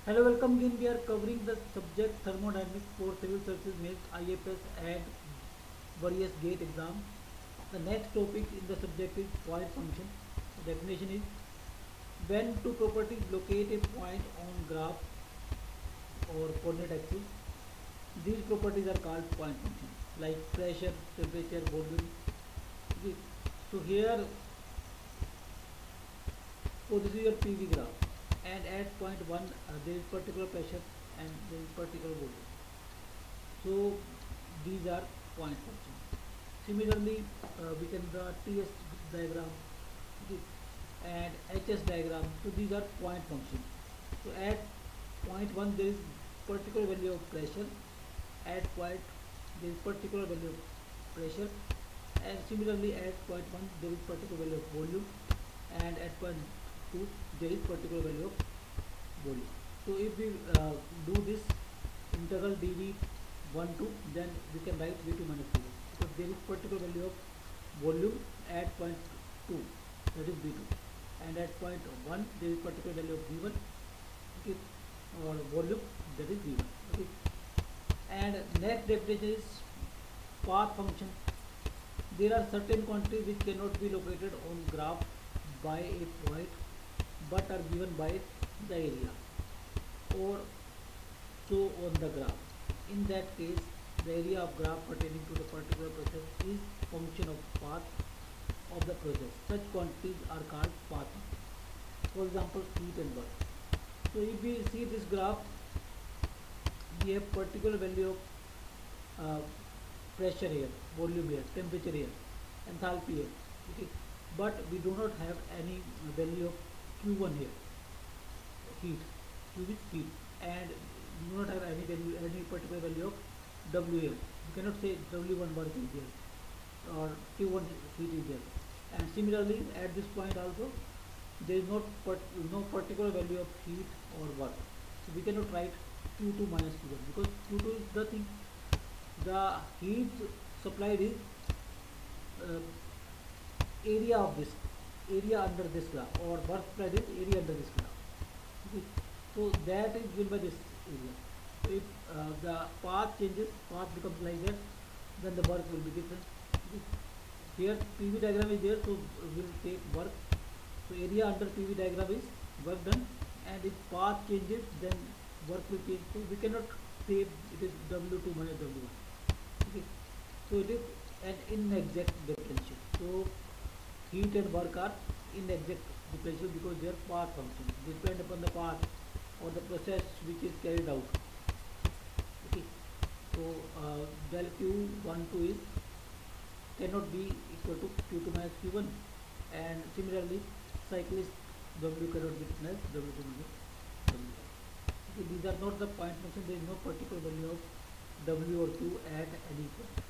Hello, welcome again. We are covering the subject thermodynamics for civil services NET, IFS and various gate exam. The next topic in the subject is point function. The definition is when two properties locate a point on graph or coordinate axis, these properties are called point function like pressure, temperature, volume. Okay. So here, so this is your PV graph, and at point 1 there is particular pressure and there is particular volume. So these are point functions. Similarly, we can draw TS diagram, okay, and HS diagram. So these are point functions. So at point 1 there is particular value of pressure. At point there is particular value of pressure, and similarly at point 1 there is particular value of volume, and at point 2 there is particular value of volume. So if we do this integral dv 1 to, then we can write v2 minus v1, because there is particular value of volume at point 2, that is v2, and at point 1 there is particular value of v1, okay, or volume, that is v1, okay. And next definition is path function. There are certain quantities which cannot be located on graph by a point but are given by the area or so on the graph. In that case, the area of graph pertaining to the particular process is function of path of the process. Such quantities are called path functions. For example, heat and work. So if we see this graph, we have particular value of pressure here, volume here, temperature here, enthalpy here, okay, but we do not have any value of Q1 here, heat, Q is heat, and we do not have any value, any particular value of W here. You cannot say W1 work is there or Q1 heat is there. And similarly, at this point also, there is no particular value of heat or work. So we cannot write Q2 minus Q1, because Q2 is the thing. The heat supplied is uh, area of this, area under this graph, or work supplied is area under this graph. Okay. So that is given by this area. So if the path changes, path becomes like that, then the work will be different. Okay. Here PV diagram is there, so we will take work. So area under PV diagram is work done, and if path changes, then work will change. So we cannot say it is W2 minus W1. Okay. So it is an inexact differential. So heat and work are inexact differential because they are path functions. They depend upon the path or the process which is carried out. Okay. So del Q12 is cannot be equal to Q2 minus Q1, and similarly cyclist W cannot be written as W2 minus W1. Okay, these are not the point function. There is no particular value of W or Q at any point.